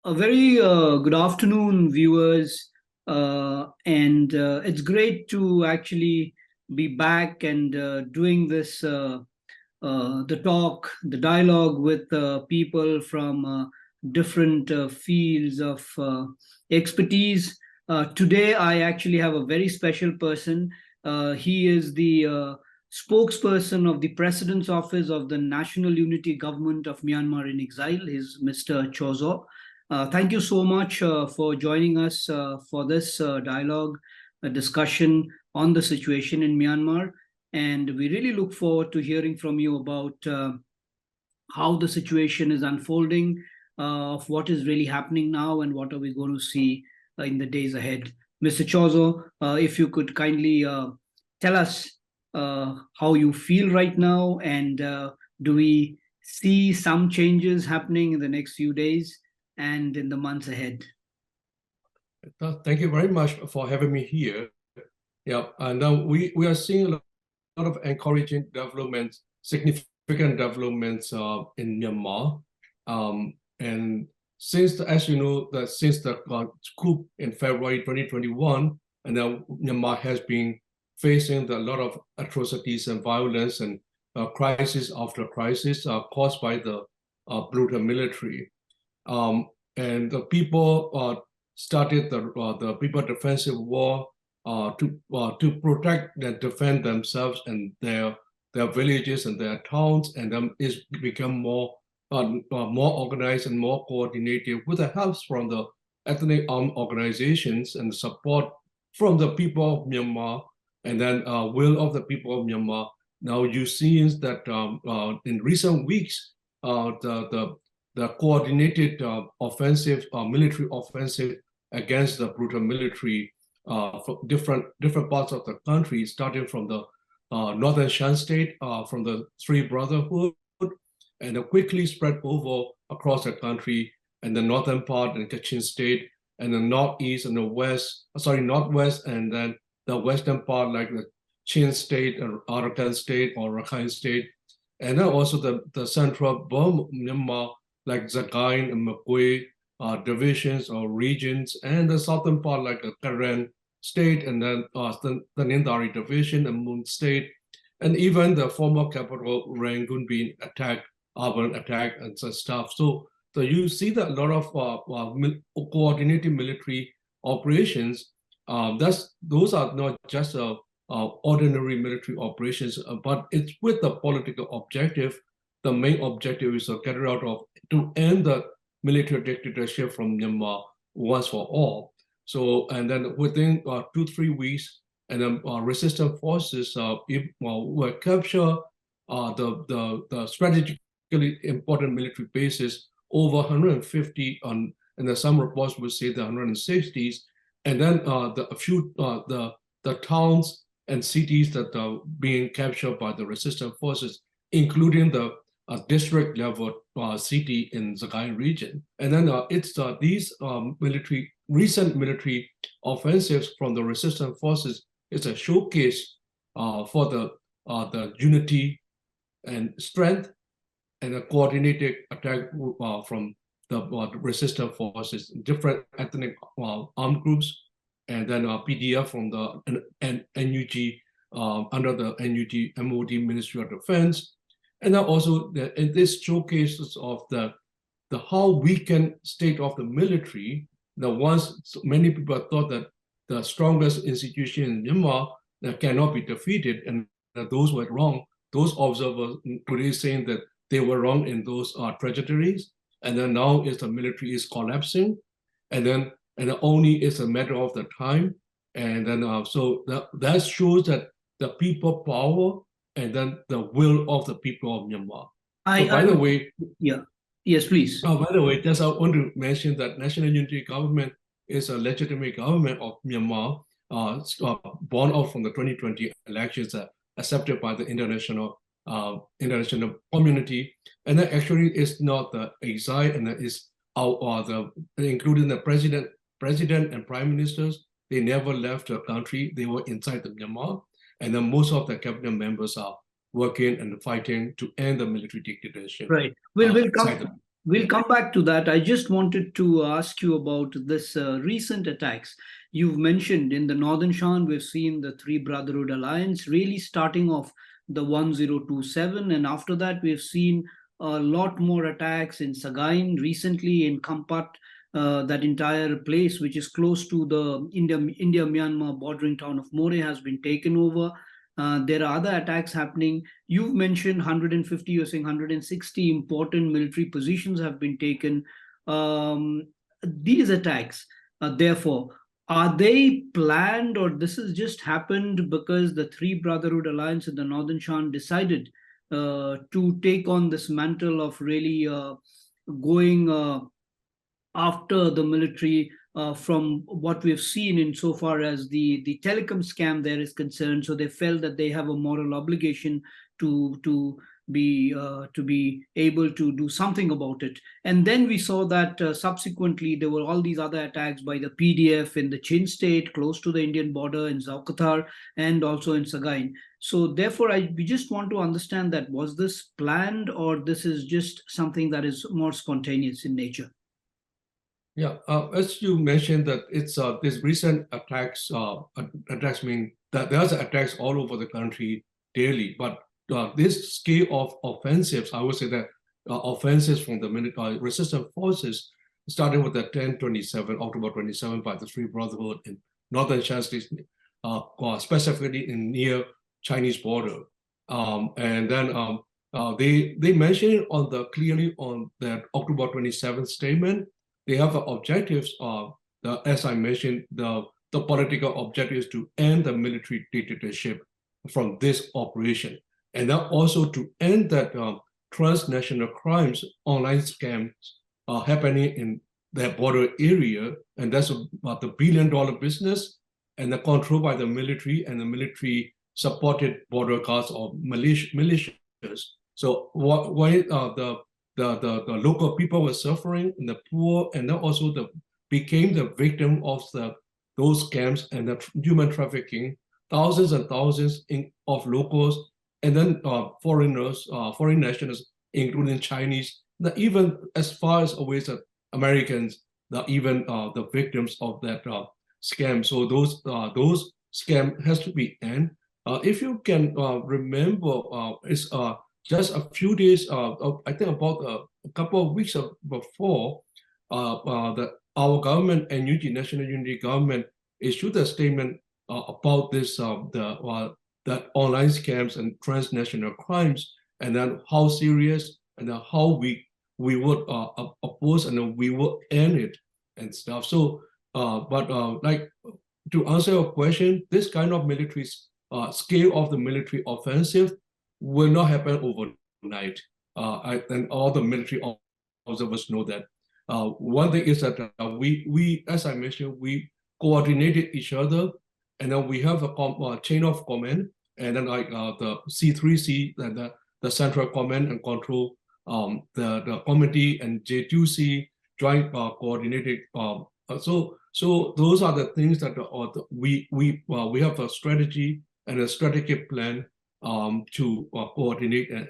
A very good afternoon, viewers. And it's great to actually be back and doing this, the dialogue with people from different fields of expertise. Today, I actually have a very special person. He is the spokesperson of the President's Office of the National Unity Government of Myanmar in Exile. He's Mr. Kyaw Zaw. Thank you so much for joining us for this dialogue, a discussion on the situation in Myanmar. And we really look forward to hearing from you about how the situation is unfolding, of what is really happening now, and what are we going to see in the days ahead. Mr. Kyaw Zaw, if you could kindly tell us how you feel right now, and do we see some changes happening in the next few days and in the months ahead? Thank you very much for having me here. Yeah, and we are seeing a lot of encouraging developments, significant developments in Myanmar. And as you know, that since the coup in February 2021, and now Myanmar has been facing a lot of atrocities and violence and crisis after crisis caused by the brutal military. And the people started the people defensive war to protect and defend themselves and their villages and their towns, and then it's become more organized and more coordinated with the help from the ethnic armed organizations and support from the people of Myanmar, and then will of the people of Myanmar. Now you see that in recent weeks, the coordinated offensive, military offensive against the brutal military from different parts of the country, starting from the northern Shan state, from the Three Brotherhood, and quickly spread over across the country, and the northern part in Kachin state, and the northeast and the northwest, and then the western part like the Chin state or Arakan state or Rakhine state, and then also the central Burma, Myanmar, like Zagain and Makwe divisions or regions, and the southern part like the Karen state, and then the Nindari division and Moon state, and even the former capital Rangoon being attacked, urban attack and such stuff. So you see that a lot of coordinated military operations. Those are not just ordinary military operations, but it's with the political objective. The main objective is to end the military dictatorship from Myanmar once for all. So, and then within 2-3 weeks, and then resistance forces will capture the strategically important military bases, over 150 and then some reports will say the 160s, and then the towns and cities that are being captured by the resistance forces, including the district level city in Zagain region. And then it's these recent military offensives from the resistance forces is a showcase for the unity and strength and a coordinated attack from the resistance forces, different ethnic armed groups, and then PDF from the NUG under the NUG MOD Ministry of Defense. And then also in this showcases of the how weakened state of the military, once many people thought that the strongest institution in Myanmar that cannot be defeated, and that those were wrong. Those observers today saying that they were wrong in those trajectories, and then now is the military is collapsing, and only it's a matter of the time, and then so that shows that the people power and then the will of the people of Myanmar. By the way, yeah, yes, please. By the way, just I want to mention that National Unity Government is a legitimate government of Myanmar, born out from the 2020 elections, accepted by the international community, and that actually is not the exile, and that is including the president and prime ministers. They never left the country; they were inside the Myanmar. And then most of the cabinet members are working and fighting to end the military dictatorship. Right. We'll come back to that. I just wanted to ask you about this recent attacks. You've mentioned in the Northern Shan, we've seen the Three Brotherhood Alliance really starting off the 1027. And after that, we've seen a lot more attacks in Sagaing, recently in Kampat, that entire place, which is close to the India-Myanmar bordering town of More, has been taken over. There are other attacks happening. You've mentioned 150, you're saying 160 important military positions have been taken. These attacks, therefore, are they planned, or this has just happened because the Three Brotherhood Alliance in the Northern Shan decided to take on this mantle of really going after the military, from what we've seen insofar as the telecom scam there is concerned. So they felt that they have a moral obligation to be able to do something about it. And then we saw that subsequently there were all these other attacks by the PDF in the Chin state, close to the Indian border in Zaukathar, and also in Sagaing. So therefore, we just want to understand that was this planned, or this is just something that is more spontaneous in nature? Yeah, as you mentioned that it's these recent attacks mean that there's attacks all over the country daily, but this scale of offensives, I would say that offensives from the resistance forces starting with the October 27 by the Three Brotherhood in northern Shan State, specifically in near Chinese border, and then they mentioned it on clearly on that October 27th statement. They have objectives of as I mentioned, the political objectives to end the military dictatorship from this operation, and then also to end that transnational crimes, online scams happening in that border area, and that's about the billion-dollar business, and the control by the military and the military-supported border guards or militias. So why the local people were suffering, and the poor, and then also became the victim of those scams and the human trafficking. Thousands and thousands of locals, and then foreigners, foreign nationals, including Chinese, even as far as away as Americans, even the victims of that scam. So those scam has to be end. If you can remember, it's just a few days, I think about a couple of weeks before, our government and National Unity Government issued a statement about this, that online scams and transnational crimes, and then how serious, and then how we would oppose, and then we will end it and stuff. So, like to answer your question, this kind of military scale of the military offensive will not happen overnight. And all the military observers know that. One thing is that we, as I mentioned, we coordinated each other, and then we have a chain of command, and then like the C3C, and the central command and control, the committee, and J2C joint coordinated. So those are the things that we have a strategy and a strategic plan to coordinate and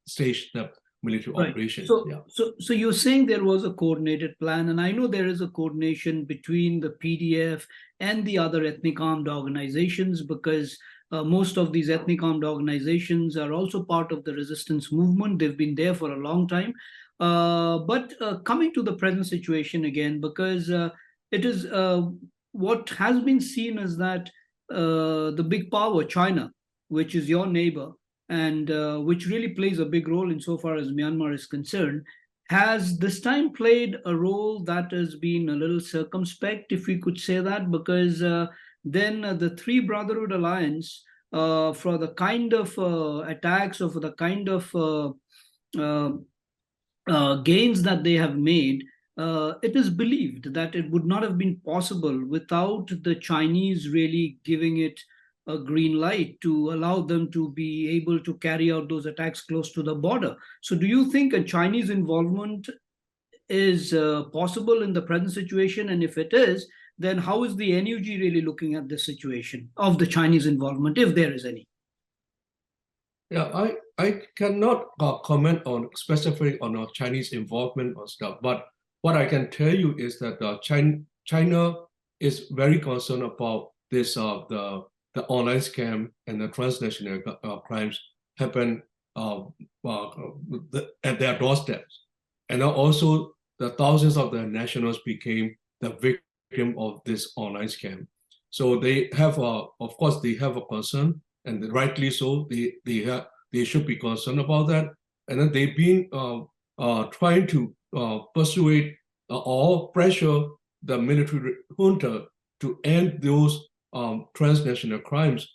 stage the military operations. So you're saying there was a coordinated plan, and I know there is a coordination between the PDF and the other ethnic armed organizations, because most of these ethnic armed organizations are also part of the resistance movement. They've been there for a long time. But coming to the present situation again, because it is what has been seen is that the big power, China, which is your neighbor, and which really plays a big role insofar as Myanmar is concerned, has this time played a role that has been a little circumspect, if we could say that, because then the Three Brotherhood Alliance, for the kind of attacks or for the kind of gains that they have made, it is believed that it would not have been possible without the Chinese really giving it a green light to allow them to be able to carry out those attacks close to the border. So do you think a Chinese involvement is possible in the present situation? And if it is, then how is the NUG really looking at this situation of the Chinese involvement, if there is any? Yeah, I cannot comment on specifically on Chinese involvement or stuff, but what I can tell you is that China is very concerned about this the online scam and the transnational crimes happen uh, uh, at their doorsteps, and also the thousands of the nationals became the victim of this online scam. So they have, of course, they have a concern, and rightly so. They should be concerned about that, and then they've been trying to persuade or pressure the military junta to end those transnational crimes,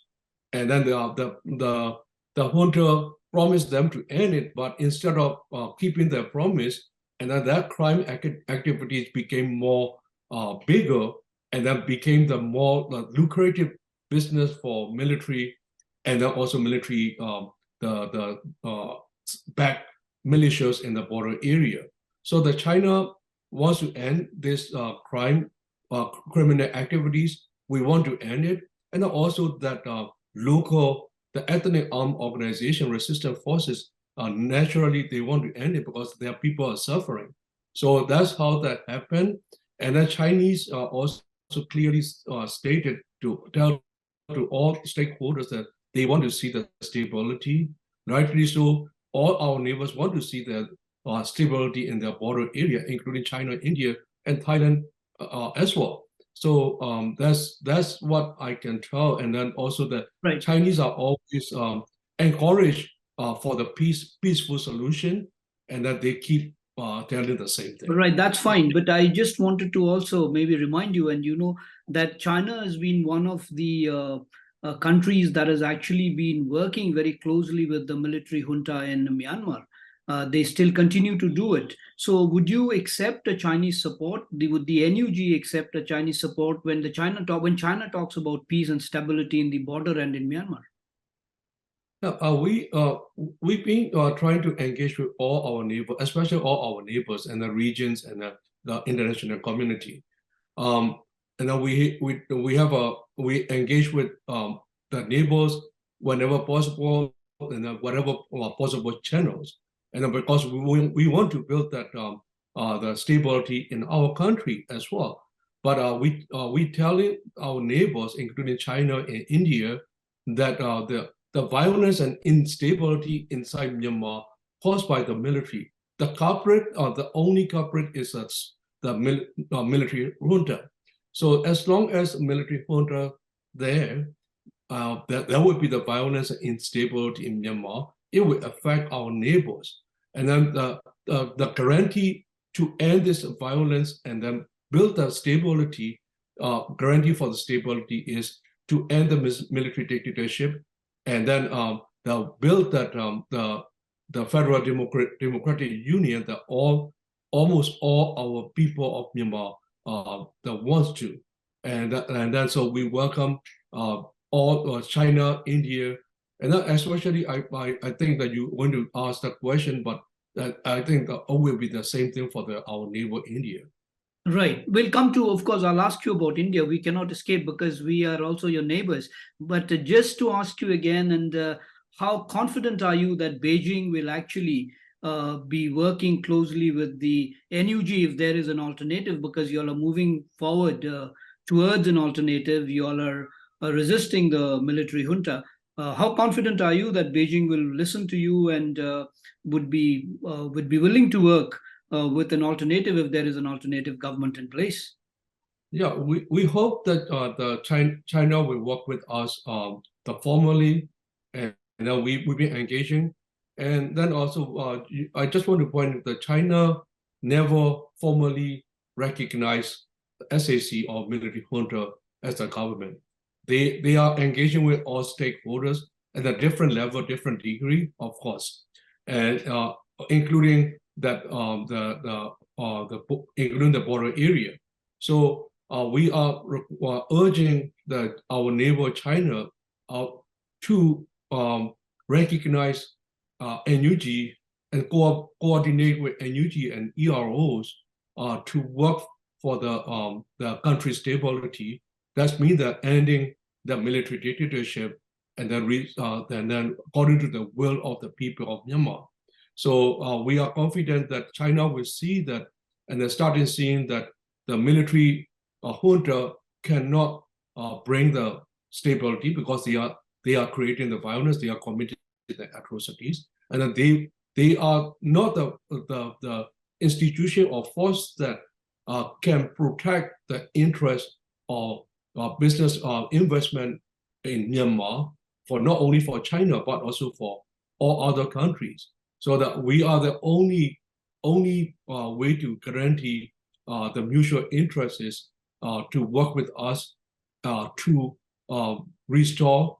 and then the junta promised them to end it, but instead of keeping their promise, and then that crime activities became more bigger, and then became the more lucrative business for military, and then also military the back militias in the border area. So the China wants to end this criminal activities. We want to end it, and also that the ethnic armed organization, resistance forces, naturally they want to end it because their people are suffering. So that's how that happened. And the Chinese also clearly stated to tell to all stakeholders that they want to see the stability. Rightly so, all our neighbors want to see the stability in their border area, including China, India, and Thailand as well. So that's what I can tell. And then also the Right. Chinese are always encouraged for the peaceful solution, and that they keep telling the same thing. Right, that's fine. But I just wanted to also maybe remind you, and you know, that China has been one of the countries that has actually been working very closely with the military junta in Myanmar. They still continue to do it. So, would you accept a Chinese support? Would the NUG accept a Chinese support when when China talks about peace and stability in the border and in Myanmar? Yeah, we've been trying to engage with all our neighbors, especially all our neighbors and the regions and the international community. And then we engage with the neighbors whenever possible and whatever possible channels. And then because we want to build that the stability in our country as well. But we telling our neighbors, including China and India, that the violence and instability inside Myanmar caused by the military. The only culprit is the military junta. So as long as military junta there, there will be the violence and instability in Myanmar. It will affect our neighbors. And then the guarantee to end this violence and then build the stability, guarantee for the stability is to end the military dictatorship, and then build that the Federal Democratic Union that almost all our people of Myanmar that wants to, and then so we welcome all China, India, and especially I think that you want to ask that question, but I think that will be the same thing for our neighbor India. Right. We'll come to, of course, I'll ask you about India. We cannot escape because we are also your neighbors. But just to ask you again, and how confident are you that Beijing will actually be working closely with the NUG if there is an alternative? Because you all are moving forward towards an alternative. You all are resisting the military junta. How confident are you that Beijing will listen to you and would be willing to work with an alternative if there is an alternative government in place? Yeah, we hope that the China will work with us formally, and then we've been engaging. And then also, I just want to point out that China never formally recognized SAC or military junta as a government. They are engaging with all stakeholders at a different level, different degree, of course, and including that including the border area. So we are urging our neighbor China to recognize NUG and coordinate with NUG and EROs to work for the country's stability. That means that ending the military dictatorship and then according to the will of the people of Myanmar. So we are confident that China will see that, and then starting seeing that the military junta cannot bring the stability, because they are creating the violence, they are committing the atrocities, and then they are not the institution or force that can protect the interest of business investment in Myanmar, for not only for China but also for all other countries. So that we are the only way to guarantee the mutual interests is to work with us to restore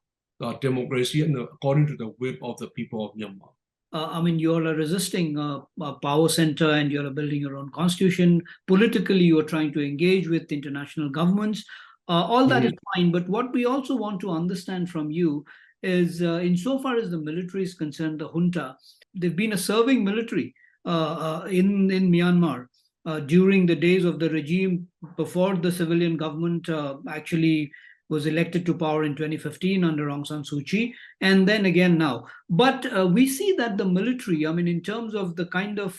democracy and according to the will of the people of Myanmar. I mean, you're a resisting power center and you're building your own constitution. Politically, you're trying to engage with international governments. All that is fine. But what we also want to understand from you is, insofar as the military is concerned, the junta, they've been a serving military in Myanmar during the days of the regime before the civilian government actually was elected to power in 2015 under Aung San Suu Kyi, and then again now. But we see that the military, I mean, in terms of the kind of,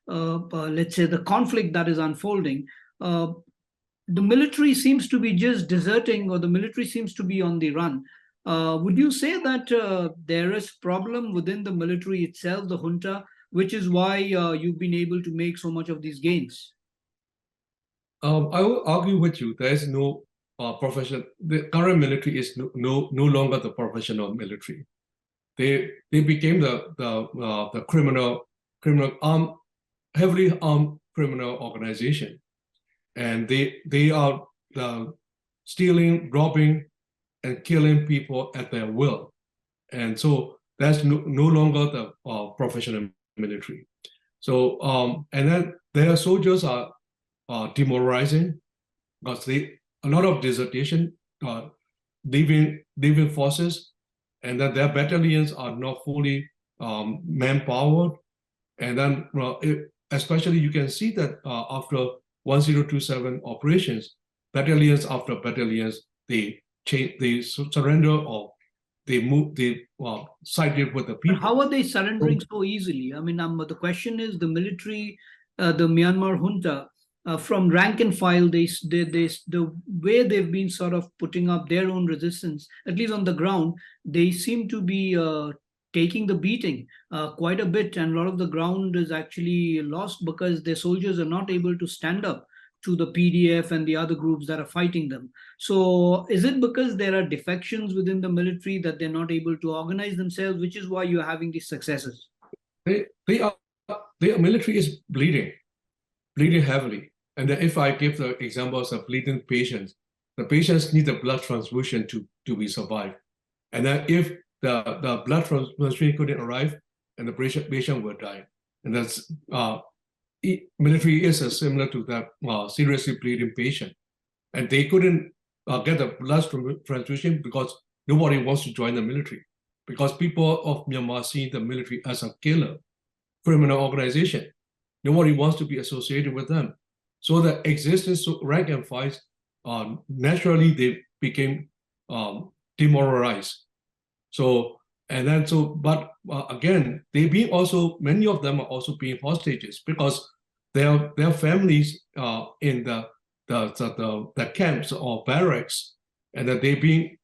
let's say, the conflict that is unfolding, the military seems to be just deserting, or the military seems to be on the run. Would you say that there is problem within the military itself, the junta, which is why you've been able to make so much of these gains? I will argue with you. There is no profession. The current military is no longer the professional military. They became the criminal heavily armed criminal organization, and they are stealing, robbing, and killing people at their will, and so that's no longer the professional military. So and then their soldiers are demoralizing, because a lot of desertion, leaving forces, and then their battalions are not fully manpowered. And then especially you can see that after 1027 operations, battalions after battalions, they surrender, or they sided with the people. How are they surrendering so easily? I mean, the question is, the military, the Myanmar junta, from rank and file, the way they've been sort of putting up their own resistance, at least on the ground, they seem to be taking the beating quite a bit, and a lot of the ground is actually lost because their soldiers are not able to stand up to the PDF and the other groups that are fighting them. So is it because there are defections within the military that they're not able to organize themselves, which is why you're having these successes? The military is bleeding heavily. And then if I give the examples of bleeding patients, the patients need a blood transfusion to be survived. And then if the blood transfusion couldn't arrive, and the patient will die. And that's military is similar to that seriously bleeding patient. And they couldn't get a blood transfusion because nobody wants to join the military, because people of Myanmar see the military as a killer, criminal organization. Nobody wants to be associated with them. So the existence of rank and file, naturally they became demoralized. So but again, many of them are also being hostages, because their families in the camps or barracks, and that they've been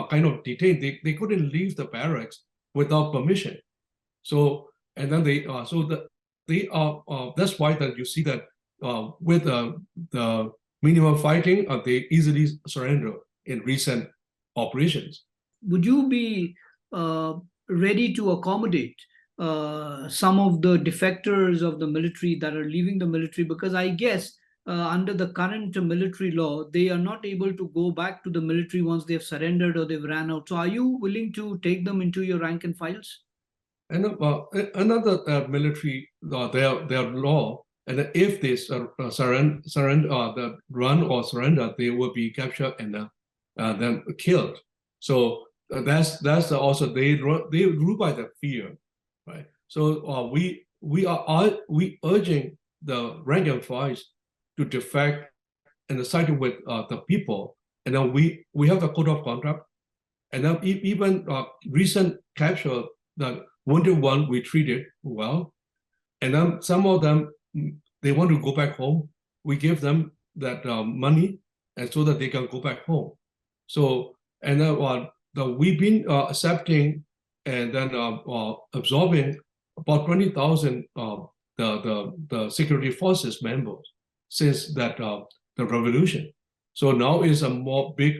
kind of detained. They couldn't leave the barracks without permission. So and then they are that's why that you see that with the minimum fighting, they easily surrender in recent operations. Would you be ready to accommodate some of the defectors of the military that are leaving the military? Because I guess under the current military law, they are not able to go back to the military once they've surrendered or they've ran out. So are you willing to take them into your rank and files? And another military, their law, and if they surrender, run or surrender, they will be captured and then killed. So that's also they rule by the fear, right? So we urging the rank and files to defect and side with the people, and then we have the code of conduct, And then even recent capture, the wounded one, we treated well. And then some of them, they want to go back home. We give them that money, and so that they can go back home. So, and then we've been accepting and then absorbing about 20,000 the security forces members since that the revolution. So now is a more big.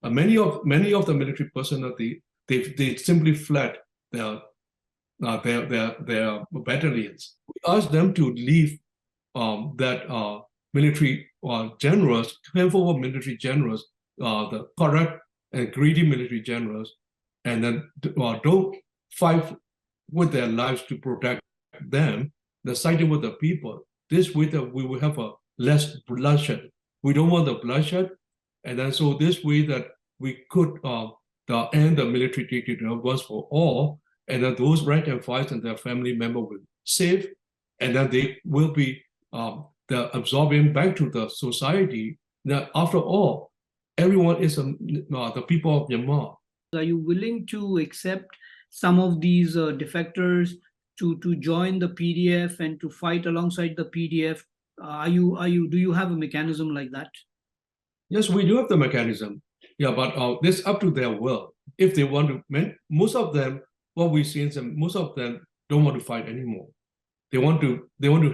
Many of the military personnel, they simply fled their battalions. We asked them to leave that military generals, handful of military generals, the corrupt and greedy military generals, and then don't fight with their lives to protect them. They're siding with the people. This way that we will have a less bloodshed. We don't want the bloodshed, and then so this way that we could end the military dictatorship once for all, and then those rank and files and their family member will save, and then they will be absorbing back to the society. That after all, everyone is the people of Myanmar. Are you willing to accept some of these defectors to join the PDF and to fight alongside the PDF? Do you have a mechanism like that? Yes, we do have the mechanism. Yeah, but it's up to their will. If they want to, most of them, what we see is most of them don't want to fight anymore. They want to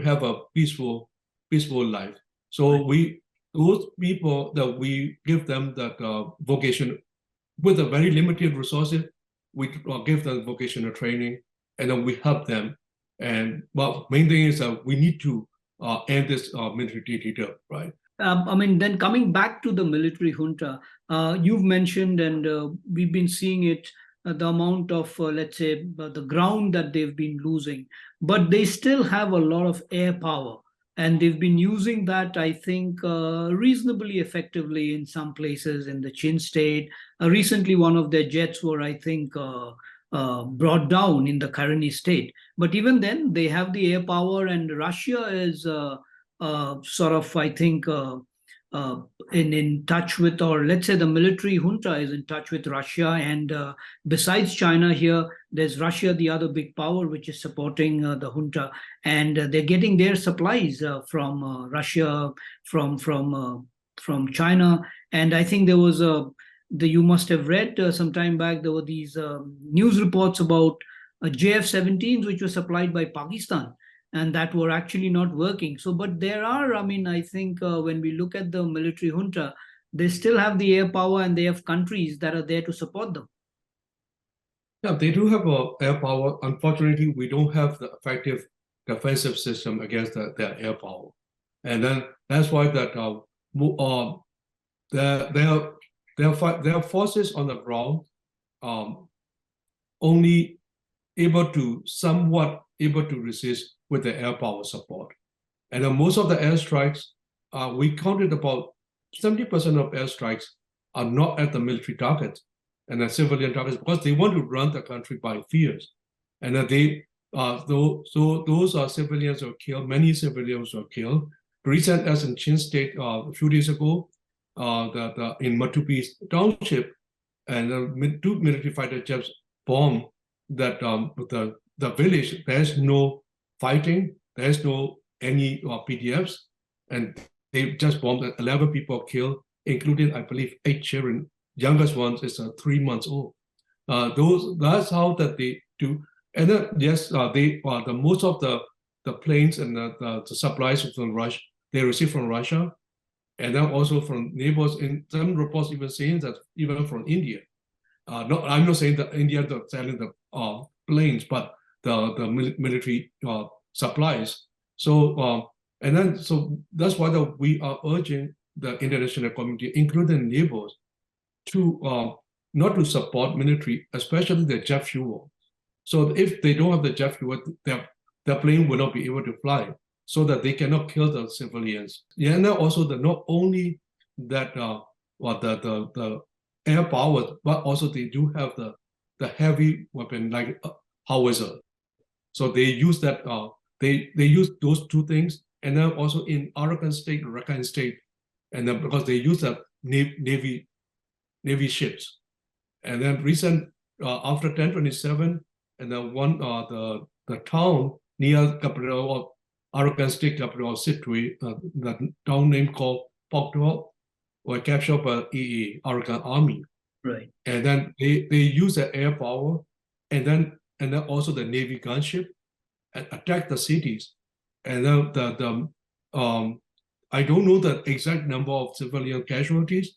have a peaceful life. So those people that we give them that vocation with a very limited resources, we give them vocational training, and then we help them. And main thing is that we need to end this military dictatorship, right? Then coming back to the military junta, you've mentioned, and we've been seeing it, the amount of, let's say, the ground that they've been losing, but they still have a lot of air power, and they've been using that, I think, reasonably effectively in some places in the Chin state. Recently, one of their jets were, I think, brought down in the Karenni state. But even then, they have the air power, and Russia is sort of, I think, in touch with, or let's say the military junta is in touch with Russia. And besides China here, there's Russia, the other big power, which is supporting the junta. And they're getting their supplies from Russia, from China. And I think there was you must have read some time back, there were these news reports about JF-17s, which were supplied by Pakistan, and that were actually not working. So, but there are, I think when we look at the military junta, they still have the air power, and they have countries that are there to support them. Yeah, they do have air power. Unfortunately, we don't have the effective defensive system against their air power. And then that's why that their forces on the ground only somewhat able to resist with the air power support. And then most of the airstrikes, we counted about 70% of airstrikes are not at the military targets and the civilian targets, because they want to run the country by fears. And then those are civilians were killed, many civilians were killed. Recent, as in Chin State a few days ago, in Matupi Township, and two military fighter jets bombed that the village. There's no fighting, there's no any PDFs, and they just bombed. 11 people killed, including, I believe, 8 children. Youngest one is 3 months old. That's how that they do. And then yes, the most of the planes and the supplies from Russia, they receive from Russia, and then also from neighbors. In some reports, even saying that even from India. No, I'm not saying that India is selling the planes, but the military supplies. So and then so that's why we are urging the international community, including neighbors, to not to support military, especially the jet fuel. So if they don't have the jet fuel, their plane will not be able to fly, so that they cannot kill the civilians. Yeah, and then also not only that the air power, but also they do have the heavy weapon like howitzer. So they use that. They use those two things, and then also in Arakan State, Rakhine State, and then because they use that Navy ships, And then after 1027, and then the town near capital of Arakan state capital of Sitwe, the town name called Poktual, were captured by Arakan army. Right. And then they use the air power, and then also the Navy gunship, and attack the cities. And then I don't know the exact number of civilian casualties,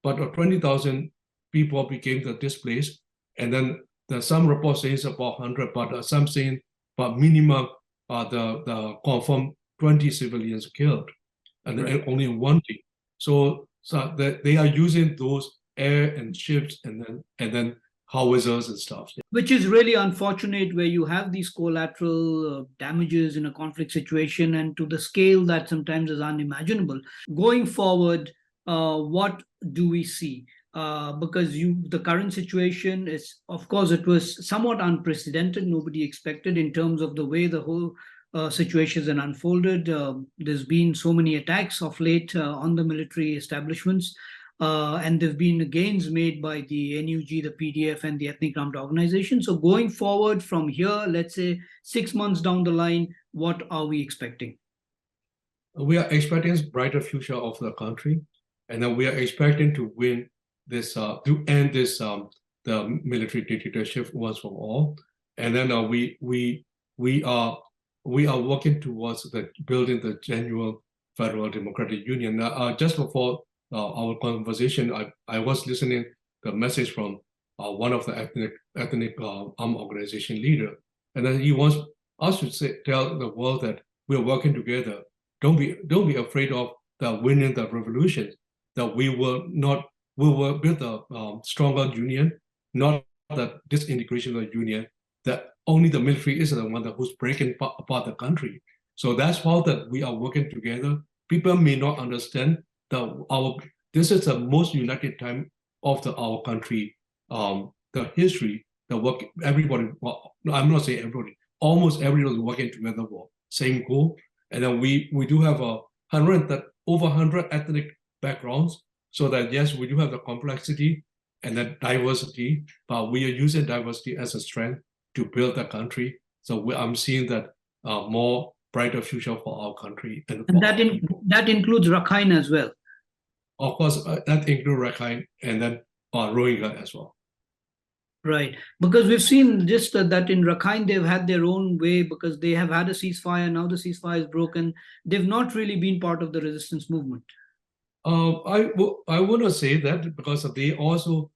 but 20,000 people became displaced. And then there's some reports saying it's about 100, but some saying but minimum the confirmed 20 civilians killed, and Right. only one day. So they are using those air and ships and then howitzers and stuff. Which is really unfortunate, where you have these collateral damages in a conflict situation, and to the scale that sometimes is unimaginable. Going forward, what do we see? Because the current situation is, of course, it was somewhat unprecedented. Nobody expected in terms of the way the whole situation has unfolded. There's been so many attacks of late on the military establishments. And there have been gains made by the NUG, the PDF, and the ethnic armed organization. So going forward from here, let's say 6 months down the line, what are we expecting? We are expecting a brighter future of the country, and then we are expecting to win this, to end this the military dictatorship once for all. And then we are working towards building the genuine federal democratic union. Just before our conversation, I was listening the message from one of the ethnic armed organization leader, and then he wants us to tell the world that we're working together. Don't be afraid of winning the revolution. That we will build a stronger union, not the disintegration of the union. That only the military is the one who's breaking apart the country. So that's how that we are working together. People may not understand this is the most united time of our country, the history, the work, everybody, well, no, I'm not saying everybody, almost everybody working together for same goal. And then we do have over 100 ethnic backgrounds, so that yes, we do have the complexity and the diversity, but we are using diversity as a strength to build the country. So I'm seeing that more brighter future for our country. And that includes Rakhine as well. Of course, that includes Rakhine and then Rohingya as well. Right, because we've seen just that in Rakhine, they've had their own way, because they have had a ceasefire. Now the ceasefire is broken. They've not really been part of the resistance movement. I would not say that, because they also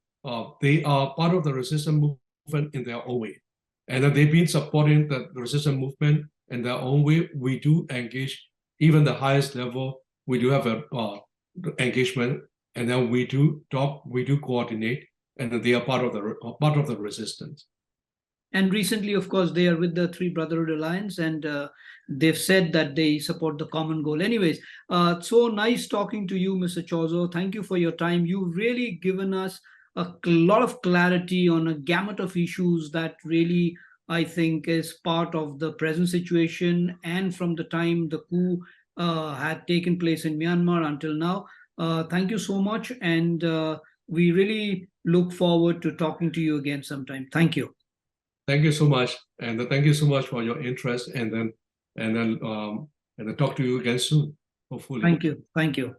they are part of the resistance movement in their own way, and they've been supporting the resistance movement in their own way. We do engage even the highest level. We do have a engagement, and then we do talk, we do coordinate, and they are part of the resistance. And recently, of course, they are with the Three Brotherhood Alliance, and they've said that they support the common goal. Anyways, so nice talking to you, Mr. Kyaw Zaw. Thank you for your time. You've really given us a lot of clarity on a gamut of issues that really, I think, is part of the present situation, and from the time the coup had taken place in Myanmar until now. Thank you so much, and we really look forward to talking to you again sometime. Thank you. Thank you so much, and thank you so much for your interest, and then talk to you again soon, hopefully. Thank you. Thank you.